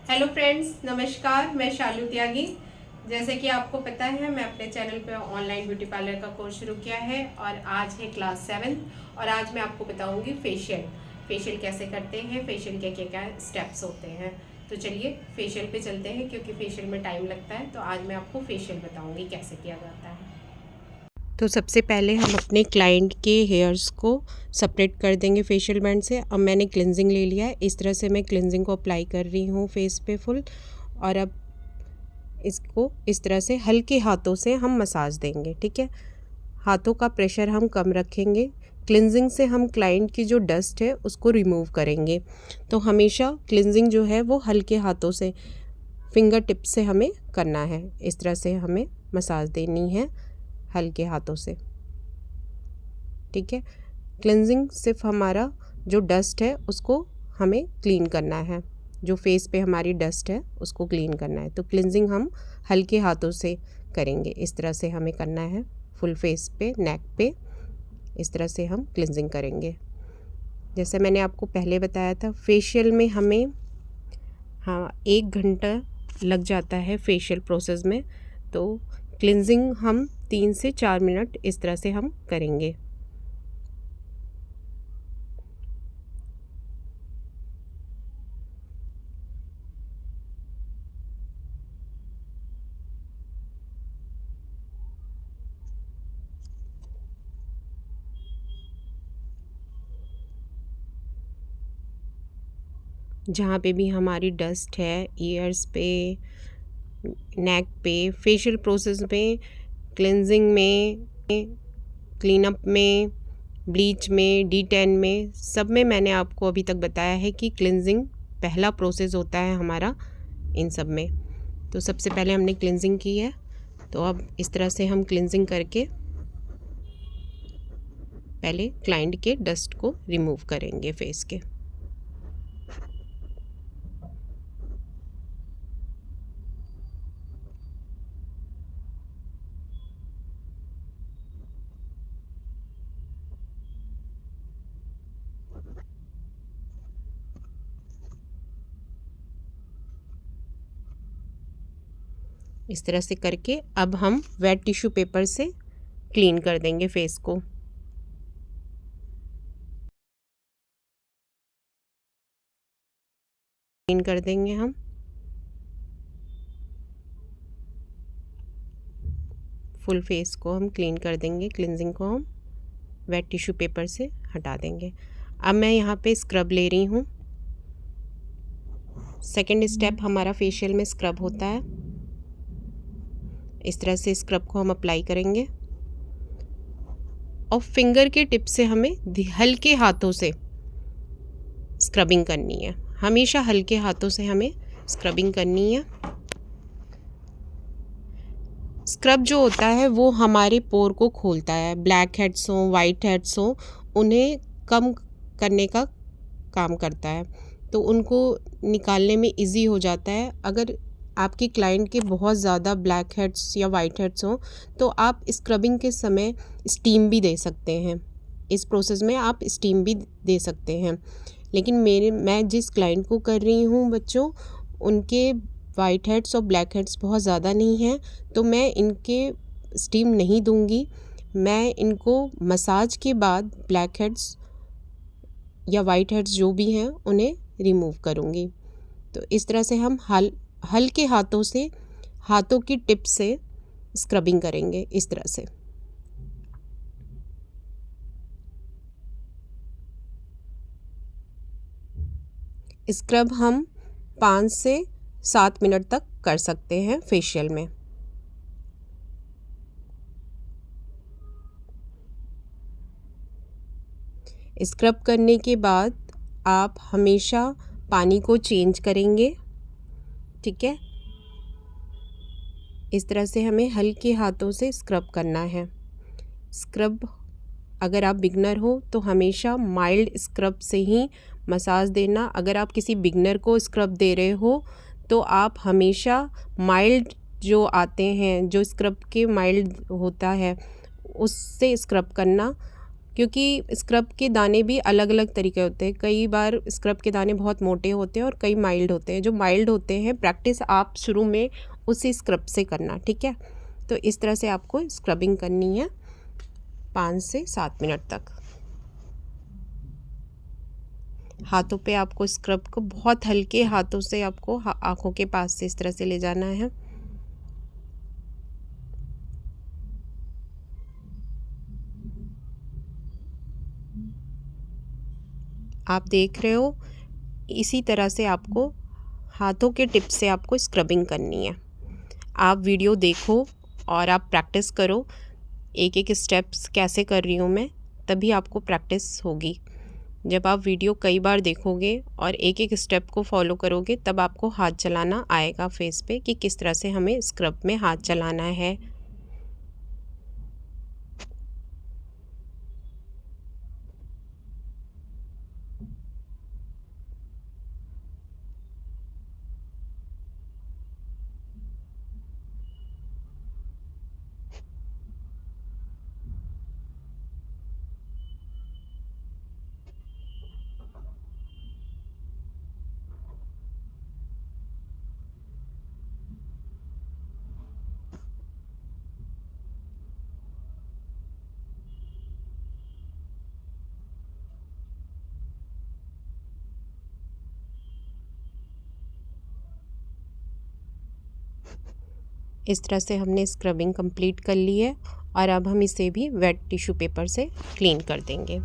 Hello friends, नमस्कार। मैं शालू त्यागी। जैसे कि आपको पता है, मैं अपने चैनल पे ऑनलाइन ब्यूटी पार्लर का कोर्स शुरू किया है और आज है क्लास 7 और आज मैं आपको बताऊंगी फेशियल कैसे करते हैं, फेशियल के क्या स्टेप्स होते हैं। तो चलिए फेशियल पे चलते हैं, क्योंकि फेशियल में टाइम लगता है। तो आज मैं आपको फेशियल बताऊंगी कैसे किया जाता है। तो सबसे पहले हम अपने क्लाइंट के हेयर्स को सेपरेट कर देंगे फेशियल बैंड से। अब मैंने क्लिनजिंग ले लिया है, इस तरह से मैं क्लिनजिंग को अप्लाई कर रही हूँ फेस पे फुल। और अब इसको इस तरह से हल्के हाथों से हम मसाज देंगे। ठीक है, हाथों का प्रेशर हम कम रखेंगे। क्लिनजिंग से हम क्लाइंट की जो डस्ट है उसको रिमूव करेंगे। तो हमेशा क्लिनजिंग जो है वो हल्के हाथों से, फिंगर टिप से हमें करना है। इस तरह से हमें मसाज देनी है हल्के हाथों से। ठीक है, क्लिनजिंग सिर्फ हमारा जो डस्ट है उसको हमें क्लीन करना है, जो फेस पे हमारी डस्ट है उसको क्लीन करना है। तो क्लिनजिंग हम हल्के हाथों से करेंगे। इस तरह से हमें करना है फुल फेस पे, नेक पे। इस तरह से हम क्लिनजिंग करेंगे। जैसे मैंने आपको पहले बताया था, फेशियल में हमें 1 घंटा लग जाता है फेशियल प्रोसेस में। तो क्लिनजिंग हम 3 से 4 मिनट इस तरह से हम करेंगे। जहाँ पे भी हमारी डस्ट है, ईयर्स पे, नेक पे, फेशियल प्रोसेस में, क्लिनजिंग में, क्लीन अप में, ब्लीच में, D10 में, सब में मैंने आपको अभी तक बताया है कि क्लिनजिंग पहला प्रोसेस होता है हमारा इन सब में। तो सबसे पहले हमने क्लिनजिंग की है, तो अब इस तरह से हम क्लिनजिंग करके पहले क्लाइंट के डस्ट को रिमूव करेंगे फेस के। इस तरह से करके अब हम वेट टिश्यू पेपर से क्लीन कर देंगे फेस को। क्लीन कर देंगे हम फुल फेस को, हम क्लीन कर देंगे। क्लिनजिंग को हम वेट टिश्यू पेपर से हटा देंगे। अब मैं यहाँ पे स्क्रब ले रही हूँ। सेकंड स्टेप हमारा फेशियल में स्क्रब होता है। इस तरह से स्क्रब को हम अप्लाई करेंगे और फिंगर के टिप से हमें हल्के हाथों से स्क्रबिंग करनी है। हमेशा हल्के हाथों से हमें स्क्रबिंग करनी है। स्क्रब जो होता है वो हमारे पोर को खोलता है। ब्लैक हेड्स हों, वाइट हेड्स हों, उन्हें कम करने का काम करता है। तो उनको निकालने में इजी हो जाता है। अगर आपके क्लाइंट के बहुत ज़्यादा ब्लैक हेड्स या वाइट हेड्स हों तो आप स्क्रबिंग के समय स्टीम भी दे सकते हैं। इस प्रोसेस में आप स्टीम भी दे सकते हैं। लेकिन मैं जिस क्लाइंट को कर रही हूँ बच्चों, उनके वाइट हेड्स और ब्लैक हेड्स बहुत ज़्यादा नहीं हैं, तो मैं इनके स्टीम नहीं दूंगी। मैं इनको मसाज के बाद ब्लैक हेड्स या वाइट हेड्स जो भी हैं उन्हें रिमूव करूँगी। तो इस तरह से हम हल्के हाथों से, हाथों की टिप से स्क्रबिंग करेंगे। इस तरह से स्क्रब हम 5 से 7 मिनट तक कर सकते हैं फेशियल में। स्क्रब करने के बाद आप हमेशा पानी को चेंज करेंगे। ठीक है, इस तरह से हमें हल्के हाथों से स्क्रब करना है। स्क्रब अगर आप बिगनर हो तो हमेशा माइल्ड स्क्रब से ही मसाज देना। अगर आप किसी बिगनर को स्क्रब दे रहे हो तो आप हमेशा माइल्ड जो आते हैं, जो स्क्रब के माइल्ड होता है, उससे स्क्रब करना, क्योंकि स्क्रब के दाने भी अलग अलग तरीके होते हैं। कई बार स्क्रब के दाने बहुत मोटे होते हैं और कई माइल्ड होते हैं। जो माइल्ड होते हैं प्रैक्टिस आप शुरू में उसी स्क्रब से करना, ठीक है। तो इस तरह से आपको स्क्रबिंग करनी है 5 से 7 मिनट तक। हाथों पे आपको स्क्रब को बहुत हल्के हाथों से आपको आँखों के पास से इस तरह से ले जाना है। आप देख रहे हो, इसी तरह से आपको हाथों के टिप से आपको स्क्रबिंग करनी है। आप वीडियो देखो और आप प्रैक्टिस करो, एक एक स्टेप्स कैसे कर रही हूँ मैं, तभी आपको प्रैक्टिस होगी। जब आप वीडियो कई बार देखोगे और एक एक स्टेप को फॉलो करोगे, तब आपको हाथ चलाना आएगा फेस पे कि किस तरह से हमें स्क्रब में हाथ चलाना है। इस तरह से हमने स्क्रबिंग कंप्लीट कर ली है और अब हम इसे भी वेट टिश्यू पेपर से क्लीन कर देंगे।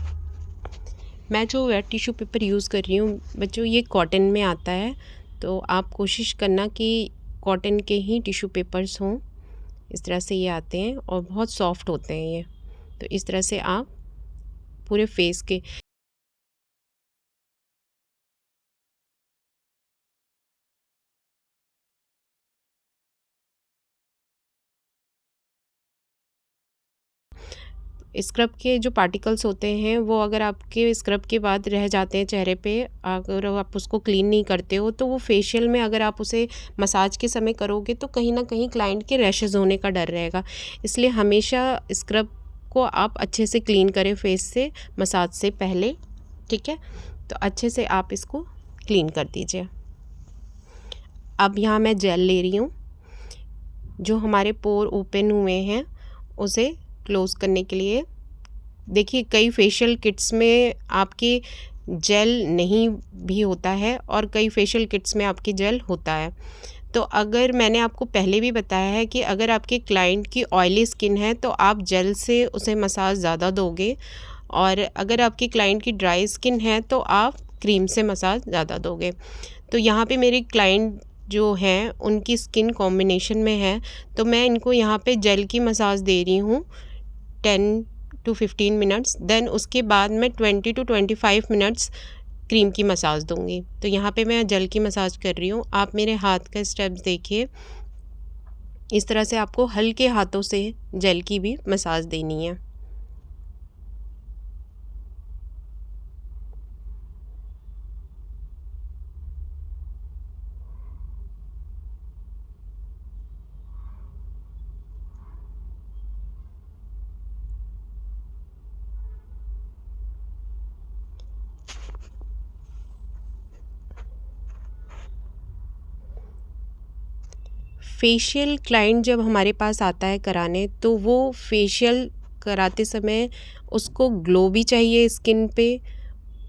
मैं जो वेट टिश्यू पेपर यूज़ कर रही हूँ बच्चों, ये कॉटन में आता है, तो आप कोशिश करना कि कॉटन के ही टिश्यू पेपर्स हों। इस तरह से ये आते हैं और बहुत सॉफ्ट होते हैं ये। तो इस तरह से आप पूरे फेस के स्क्रब के जो पार्टिकल्स होते हैं वो अगर आपके स्क्रब के बाद रह जाते हैं चेहरे पे, अगर आप उसको क्लीन नहीं करते हो, तो वो फेशियल में अगर आप उसे मसाज के समय करोगे तो कहीं ना कहीं क्लाइंट के रैशेज़ होने का डर रहेगा। इसलिए हमेशा स्क्रब को आप अच्छे से क्लीन करें फेस से मसाज से पहले, ठीक है। तो अच्छे से आप इसको क्लीन कर दीजिए। अब यहाँ मैं जेल ले रही हूँ। जो हमारे पोर ओपन हुए हैं उसे क्लोज़ करने के लिए, देखिए कई फेशियल किट्स में आपके जेल नहीं भी होता है और कई फेशियल किट्स में आपके जेल होता है। तो अगर मैंने आपको पहले भी बताया है कि अगर आपके क्लाइंट की ऑयली स्किन है तो आप जेल से उसे मसाज ज़्यादा दोगे, और अगर आपकी क्लाइंट की ड्राई स्किन है तो आप क्रीम से मसाज ज़्यादा दोगे। तो यहाँ पे मेरी क्लाइंट जो हैं उनकी स्किन कॉम्बिनेशन में है, तो मैं इनको यहाँ पे जेल की मसाज दे रही हूँ 10 टू 15 मिनट्स। देन उसके बाद मैं 20 टू 25 मिनट्स क्रीम की मसाज दूंगी। तो यहाँ पे मैं जेल की मसाज कर रही हूँ। आप मेरे हाथ का स्टेप्स देखिए, इस तरह से आपको हल्के हाथों से जेल की भी मसाज देनी है। फेशियल क्लाइंट जब हमारे पास आता है कराने, तो वो फेशियल कराते समय उसको ग्लो भी चाहिए स्किन पे,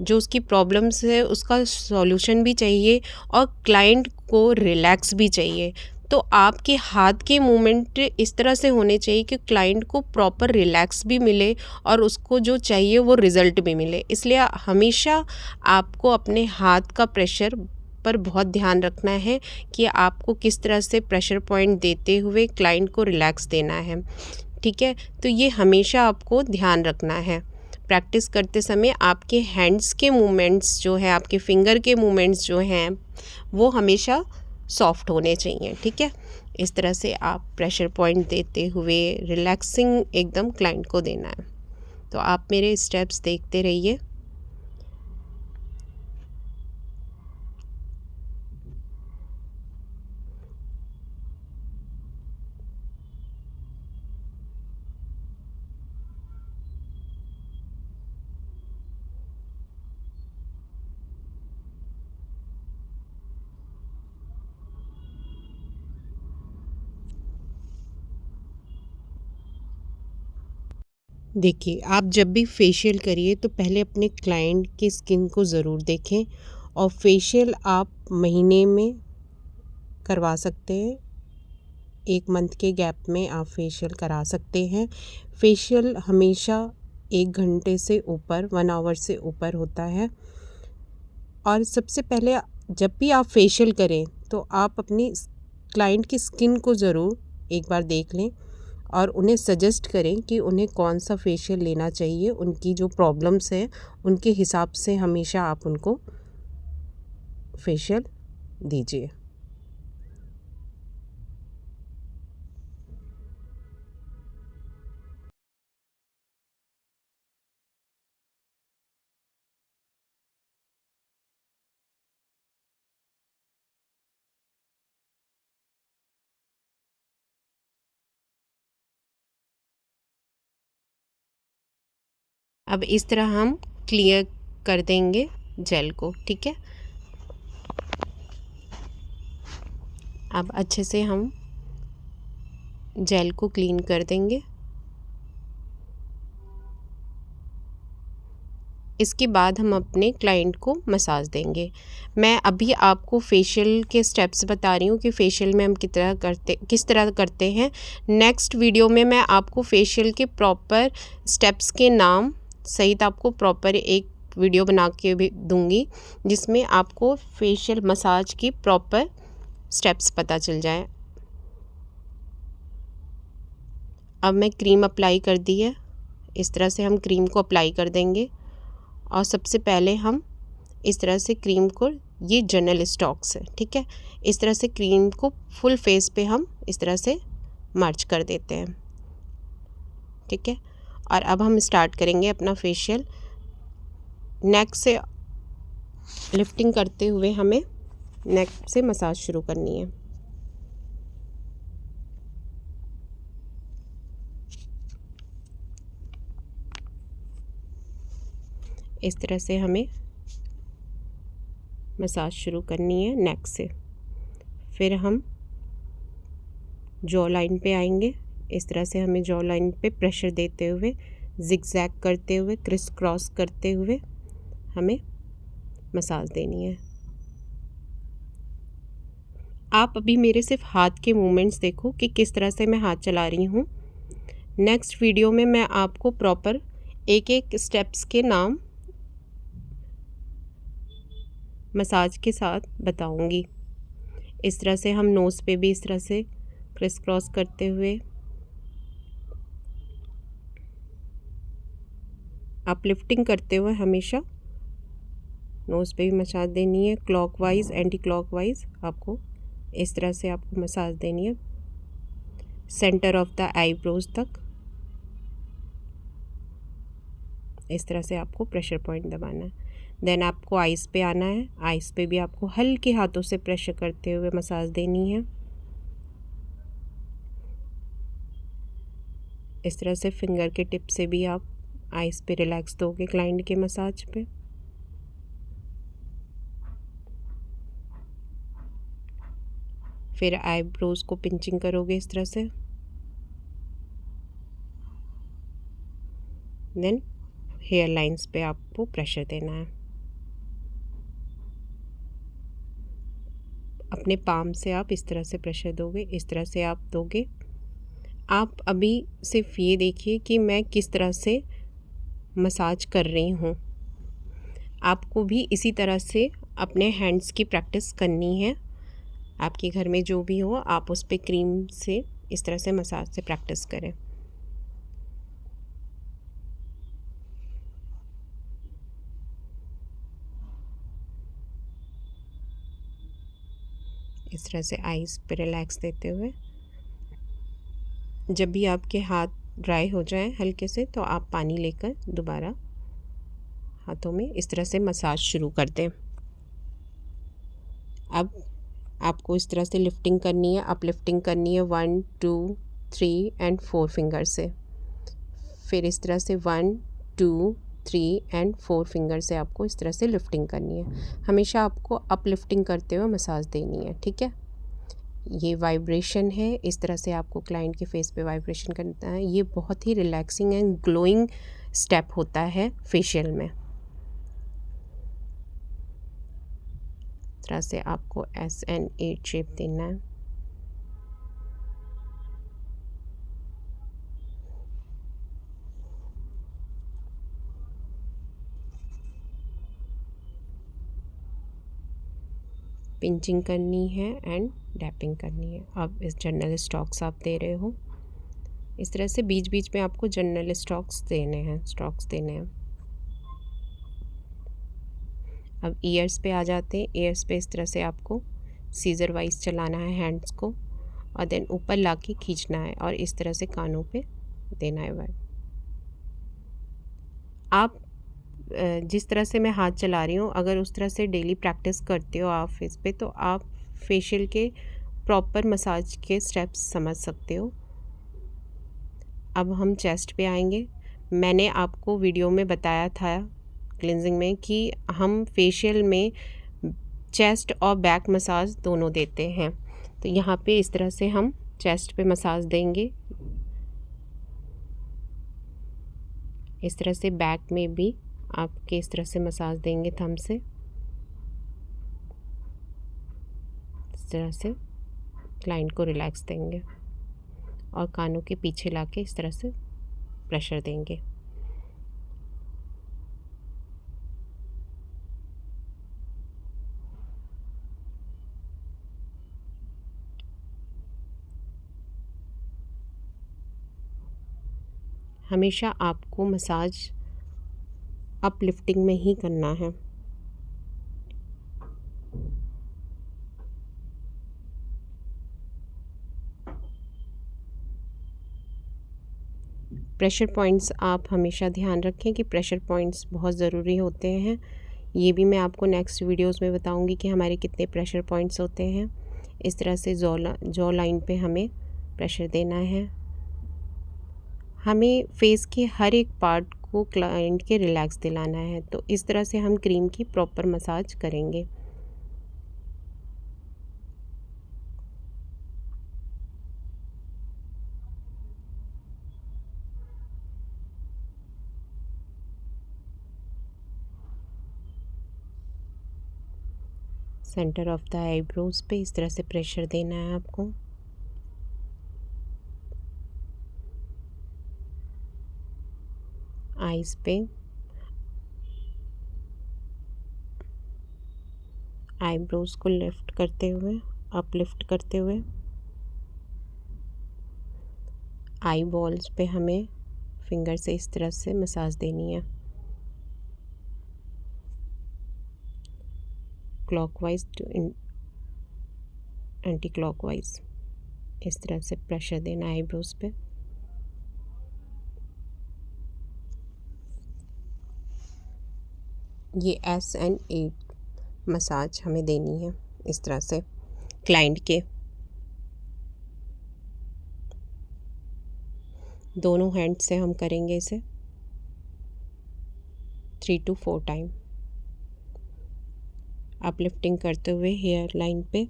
जो उसकी प्रॉब्लम्स है उसका सॉल्यूशन भी चाहिए, और क्लाइंट को रिलैक्स भी चाहिए। तो आपके हाथ के मूवमेंट इस तरह से होने चाहिए कि क्लाइंट को प्रॉपर रिलैक्स भी मिले और उसको जो चाहिए वो रिज़ल्ट भी मिले। इसलिए हमेशा आपको अपने हाथ का प्रेशर पर बहुत ध्यान रखना है कि आपको किस तरह से प्रेशर पॉइंट देते हुए क्लाइंट को रिलैक्स देना है, ठीक है। तो ये हमेशा आपको ध्यान रखना है। प्रैक्टिस करते समय आपके हैंड्स के मूवमेंट्स जो है, आपके फिंगर के मूवमेंट्स जो हैं, वो हमेशा सॉफ्ट होने चाहिए, ठीक है। इस तरह से आप प्रेशर पॉइंट देते हुए रिलैक्सिंग एकदम क्लाइंट को देना है। तो आप मेरे स्टेप्स देखते रहिए। देखिए, आप जब भी फेशियल करिए तो पहले अपने क्लाइंट की स्किन को ज़रूर देखें, और फेशियल आप महीने में करवा सकते हैं। 1 मंथ के गैप में आप फेशियल करा सकते हैं। फेशियल हमेशा 1 घंटे से ऊपर, 1 आवर से ऊपर होता है। और सबसे पहले जब भी आप फेशियल करें तो आप अपनी क्लाइंट की स्किन को ज़रूर एक बार देख लें और उन्हें सजेस्ट करें कि उन्हें कौन सा फेशियल लेना चाहिए। उनकी जो प्रॉब्लम्स हैं उनके हिसाब से हमेशा आप उनको फेशियल दीजिए। अब इस तरह हम क्लियर कर देंगे जेल को, ठीक है। अब अच्छे से हम जेल को क्लीन कर देंगे। इसके बाद हम अपने क्लाइंट को मसाज देंगे। मैं अभी आपको फेशियल के स्टेप्स बता रही हूँ कि फेशियल में हम किस तरह करते हैं। नेक्स्ट वीडियो में मैं आपको फेशियल के प्रॉपर स्टेप्स के नाम सहित आपको प्रॉपर एक वीडियो बना के भी दूँगी, जिसमें आपको फेशियल मसाज की प्रॉपर स्टेप्स पता चल जाए। अब मैं क्रीम अप्लाई कर दी है। इस तरह से हम क्रीम को अप्लाई कर देंगे, और सबसे पहले हम इस तरह से क्रीम को, ये जनरल स्टॉक्स है, ठीक है, इस तरह से क्रीम को फुल फेस पे हम इस तरह से मर्ज कर देते हैं, ठीक है। और अब हम स्टार्ट करेंगे अपना फेशियल। नेक से लिफ्टिंग करते हुए हमें नेक से मसाज शुरू करनी है। इस तरह से हमें मसाज शुरू करनी है नेक से। फिर हम जॉ लाइन पे आएंगे। इस तरह से हमें जॉ लाइन पे प्रेशर देते हुए, जिगजैग करते हुए, क्रिस क्रॉस करते हुए हमें मसाज देनी है। आप अभी मेरे सिर्फ हाथ के मूवमेंट्स देखो कि किस तरह से मैं हाथ चला रही हूँ। नेक्स्ट वीडियो में मैं आपको प्रॉपर एक एक स्टेप्स के नाम मसाज के साथ बताऊंगी। इस तरह से हम नोज़ पे भी इस तरह से क्रिस क्रॉस करते हुए, अपलिफ्टिंग करते हुए हमेशा नोज़ पे भी मसाज देनी है। क्लॉकवाइज, एंटी क्लॉकवाइज आपको इस तरह से आपको मसाज देनी है, सेंटर ऑफ द आईब्रोज तक। इस तरह से आपको प्रेशर पॉइंट दबाना है। देन आपको आइज़ पे आना है। आइज़ पे भी आपको हल्के हाथों से प्रेशर करते हुए मसाज देनी है। इस तरह से फिंगर के टिप से भी आप आइज़ पे रिलैक्स दोगे क्लाइंट के मसाज पे। फिर आईब्रोज को पिंचिंग करोगे इस तरह से। देन हेयर लाइंस पे आपको प्रेशर देना है। अपने पाम से आप इस तरह से प्रेशर दोगे, इस तरह से आप दोगे। आप अभी सिर्फ ये देखिए कि मैं किस तरह से मसाज कर रही हूँ। आपको भी इसी तरह से अपने हैंड्स की प्रैक्टिस करनी है। आपके घर में जो भी हो, आप उस पर क्रीम से इस तरह से मसाज से प्रैक्टिस करें। इस तरह से आइज़ पे रिलैक्स देते हुए। जब भी आपके हाथ ड्राई हो जाए हल्के से, तो आप पानी लेकर दोबारा हाथों में इस तरह से मसाज शुरू कर दें। अब आपको इस तरह से लिफ्टिंग करनी है, अपलिफ्टिंग करनी है 1 2 3 एंड 4 फिंगर से। फिर इस तरह से 1 2 3 एंड 4 फिंगर से आपको इस तरह से लिफ्टिंग करनी है। हमेशा आपको अपलिफ्टिंग करते हुए मसाज देनी है, ठीक है। ये वाइब्रेशन है, इस तरह से आपको क्लाइंट के फेस पे वाइब्रेशन करना है। ये बहुत ही रिलैक्सिंग एंड ग्लोइंग स्टेप होता है फेशियल में। इस तरह से आपको SN8 शेप देना है। पिंचिंग करनी है एंड डैपिंग करनी है। अब इस जनरल स्ट्रोक्स आप दे रहे हो, इस तरह से बीच बीच में आपको जनरल स्ट्रोक्स देने हैं। अब ईयर्स पे आ जाते हैं। ईयर्स पे इस तरह से आपको सीजर वाइज चलाना है हैंड्स को, और देन ऊपर ला के खींचना है और इस तरह से कानों पे देना है वाइब। आप जिस तरह से मैं हाथ चला रही हूँ, अगर उस तरह से डेली प्रैक्टिस करते हो आप फेस पे, तो आप फेशियल के प्रॉपर मसाज के स्टेप्स समझ सकते हो। अब हम चेस्ट पे आएंगे। मैंने आपको वीडियो में बताया था क्लिनजिंग में कि हम फेशियल में चेस्ट और बैक मसाज दोनों देते हैं। तो यहाँ पे इस तरह से हम चेस्ट पे मसाज देंगे, इस तरह से बैक में भी आपके इस तरह से मसाज देंगे थंब से, इस तरह से क्लाइंट को रिलैक्स देंगे और कानों के पीछे लाके इस तरह से प्रेशर देंगे। हमेशा आपको मसाज अपलिफ्टिंग में ही करना है। प्रेशर पॉइंट्स आप हमेशा ध्यान रखें कि प्रेशर पॉइंट्स बहुत ज़रूरी होते हैं। ये भी मैं आपको नेक्स्ट वीडियोस में बताऊंगी कि हमारे कितने प्रेशर पॉइंट्स होते हैं। इस तरह से जॉ लाइन पे हमें प्रेशर देना है। हमें फेस के हर एक पार्ट को क्लाइंट के रिलैक्स दिलाना है, तो इस तरह से हम क्रीम की प्रॉपर मसाज करेंगे। सेंटर ऑफ द आईब्रोज पे इस तरह से प्रेशर देना है आपको। आईज पे, आईब्रोज को लिफ्ट करते हुए, अपलिफ्ट करते हुए आई बॉल्स पे हमें फिंगर से इस तरह से मसाज देनी है। क्लॉकवाइज टू एंटी क्लॉकवाइज इस तरह से प्रेशर देना आईब्रोज पे। ये SN8 मसाज हमें देनी है इस तरह से क्लाइंट के दोनों हैंड से हम करेंगे इसे 3 to 4 टाइम, अपलिफ्टिंग करते हुए हेयर लाइन पे।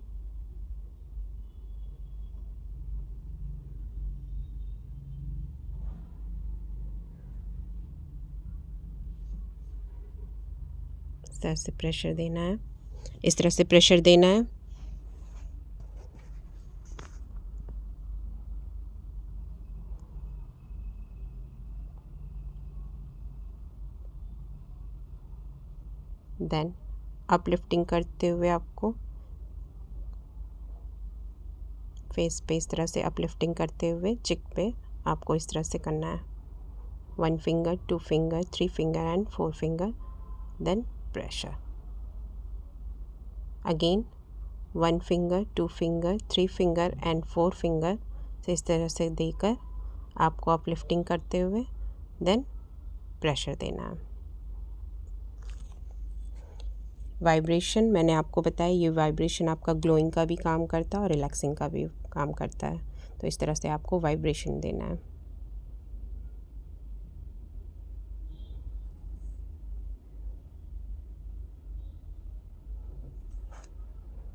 इस तरह से प्रेशर देना है, इस तरह से प्रेशर देना है। देन अपलिफ्टिंग करते हुए आपको फेस पे इस तरह से अपलिफ्टिंग करते हुए चिक पे आपको इस तरह से करना है। 1 finger, 2 finger, 3 finger and 4 finger, then pressure again 1 finger, 2 finger, 3 finger and 4 finger से इस तरह से देकर आपको अपलिफ्टिंग करते हुए देन प्रेशर देना है। वाइब्रेशन मैंने आपको बताया, ये वाइब्रेशन आपका ग्लोइंग का भी काम करता है और रिलैक्सिंग का भी काम करता है। तो इस तरह से आपको वाइब्रेशन देना है।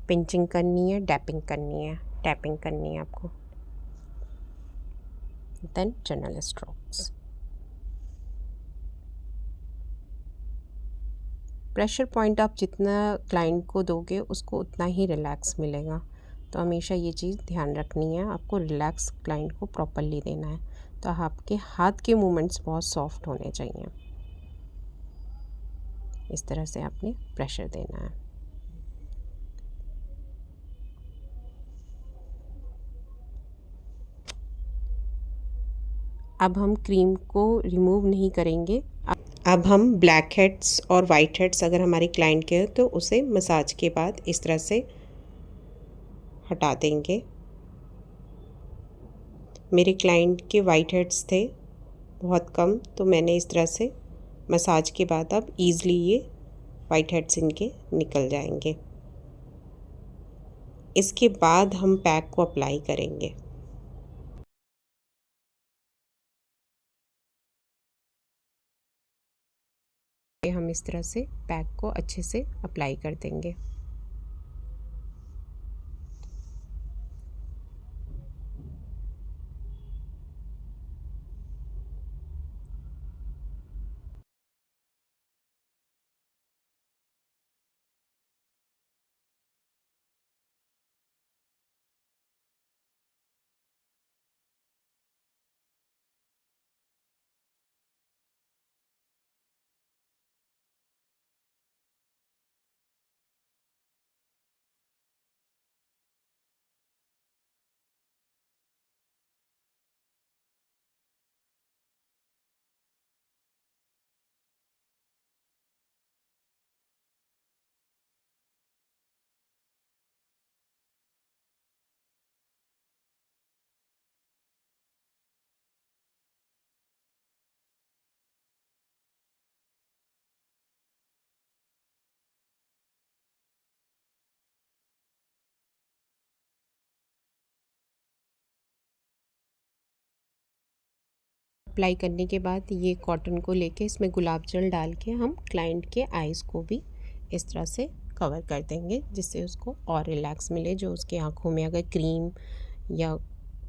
पिंचिंग करनी है, डैपिंग करनी है। टैपिंग करनी है आपको, then general strokes. Pressure point आप जितना क्लाइंट को दोगे उसको उतना ही रिलैक्स मिलेगा, तो हमेशा ये चीज़ ध्यान रखनी है, आपको रिलैक्स क्लाइंट को प्रॉपरली देना है। तो आपके हाथ के मूवमेंट्स बहुत सॉफ्ट होने चाहिए, इस तरह से आपने प्रेशर देना है। अब हम क्रीम को रिमूव नहीं करेंगे। अब हम ब्लैक हेड्स और वाइट हेड्स अगर हमारे क्लाइंट के हैं तो उसे मसाज के बाद इस तरह से हटा देंगे। मेरे क्लाइंट के वाइट हेड्स थे बहुत कम, तो मैंने इस तरह से मसाज के बाद अब ईज़िली ये वाइट हेड्स इनके निकल जाएंगे। इसके बाद हम पैक को अप्लाई करेंगे। हम इस तरह से पैक को अच्छे से अप्लाई कर देंगे। अप्लाई करने के बाद ये कॉटन को लेके इसमें गुलाब जल डाल के हम क्लाइंट के आइज़ को भी इस तरह से कवर कर देंगे, जिससे उसको और रिलैक्स मिले। जो उसकी आँखों में अगर क्रीम या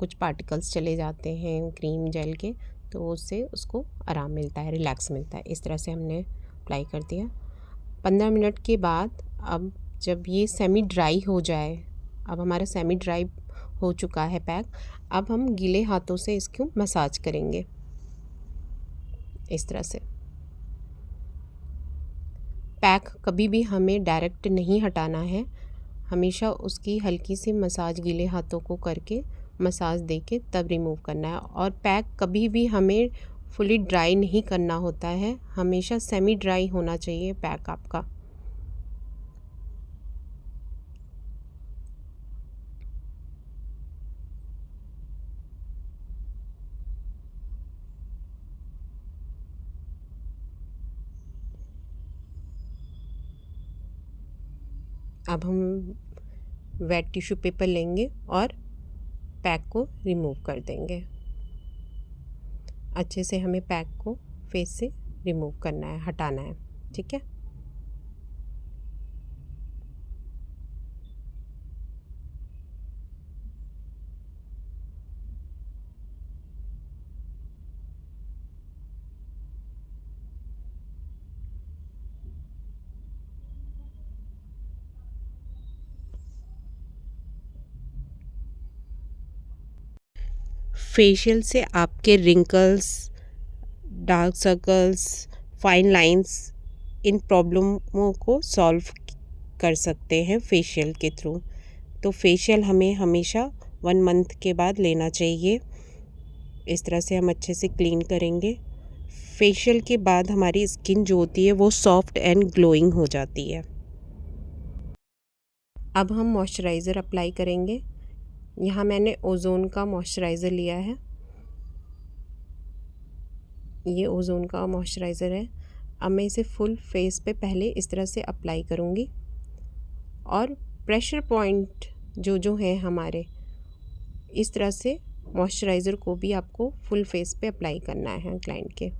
कुछ पार्टिकल्स चले जाते हैं क्रीम जेल के, तो उससे उसको आराम मिलता है, रिलैक्स मिलता है। इस तरह से हमने अप्लाई कर दिया। 15 मिनट के बाद अब जब ये सेमी ड्राई हो जाए, अब हमारा सेमी ड्राई हो चुका है पैक, अब हम गीले हाथों से इसको मसाज करेंगे इस तरह से। पैक कभी भी हमें डायरेक्ट नहीं हटाना है, हमेशा उसकी हल्की सी मसाज गीले हाथों को करके मसाज दे के तब रिमूव करना है। और पैक कभी भी हमें फुली ड्राई नहीं करना होता है, हमेशा सेमी ड्राई होना चाहिए पैक आपका। अब हम वेट टिश्यू पेपर लेंगे और पैक को रिमूव कर देंगे। अच्छे से हमें पैक को फेस से रिमूव करना है, हटाना है, ठीक है। फेशियल से आपके wrinkles, dark circles, fine lines, इन प्रॉब्लमों को सॉल्व कर सकते हैं फेशियल के थ्रू। तो फेशियल हमें हमेशा 1 मंथ के बाद लेना चाहिए। इस तरह से हम अच्छे से क्लीन करेंगे। फेशियल के बाद हमारी स्किन जो होती है वो सॉफ्ट एंड ग्लोइंग हो जाती है। अब हम मॉइस्चराइज़र अप्लाई करेंगे। यहाँ मैंने ओज़ोन का मॉइस्चराइज़र लिया है, ये ओज़ोन का मॉइस्चराइज़र है। अब मैं इसे फुल फेस पे पहले इस तरह से अप्लाई करूँगी, और प्रेशर पॉइंट जो जो है हमारे, इस तरह से मॉइस्चराइज़र को भी आपको फुल फेस पे अप्लाई करना है क्लाइंट के।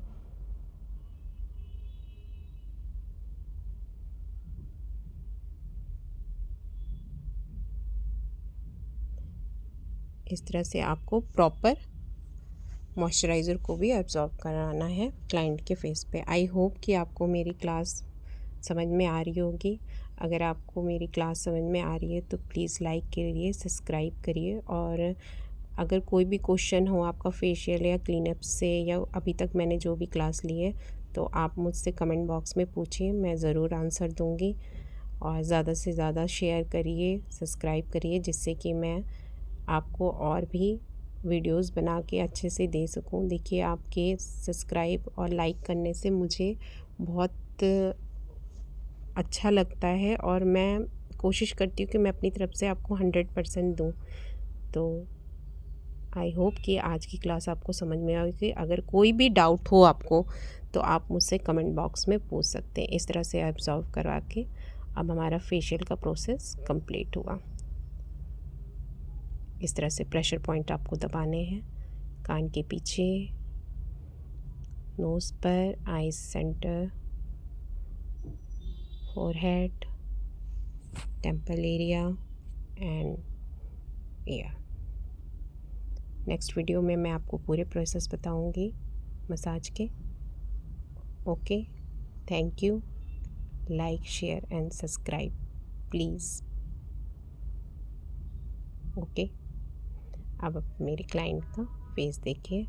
इस तरह से आपको प्रॉपर मॉइस्चराइज़र को भी एब्जॉर्ब कराना है क्लाइंट के फेस पे। आई होप कि आपको मेरी क्लास समझ में आ रही होगी। अगर आपको मेरी क्लास समझ में आ रही है तो प्लीज़ लाइक करिए, सब्सक्राइब करिए, और अगर कोई भी क्वेश्चन हो आपका फेशियल या क्लीनअप से या अभी तक मैंने जो भी क्लास ली है तो आप मुझसे कमेंट बॉक्स में पूछिए, मैं ज़रूर आंसर दूँगी। और ज़्यादा से ज़्यादा शेयर करिए, सब्सक्राइब करिए, जिससे कि मैं आपको और भी वीडियोस बना के अच्छे से दे सकूं। देखिए, आपके सब्सक्राइब और लाइक करने से मुझे बहुत अच्छा लगता है और मैं कोशिश करती हूँ कि मैं अपनी तरफ से आपको 100% दूँ। तो आई होप कि आज की क्लास आपको समझ में आएगी। अगर कोई भी डाउट हो आपको तो आप मुझसे कमेंट बॉक्स में पूछ सकते हैं। इस तरह से ऑब्जर्व करवा के अब हमारा फेशियल का प्रोसेस कंप्लीट हुआ। इस तरह से प्रेशर पॉइंट आपको दबाने हैं कान के पीछे, नोज़ पर, eyes centre, forehead, temple area and year. Next video में मैं आपको पूरे प्रोसेस बताऊंगी मसाज के। Okay, thank you. Like, share and subscribe please. Okay, अब मेरे क्लाइंट का फेस देखिए।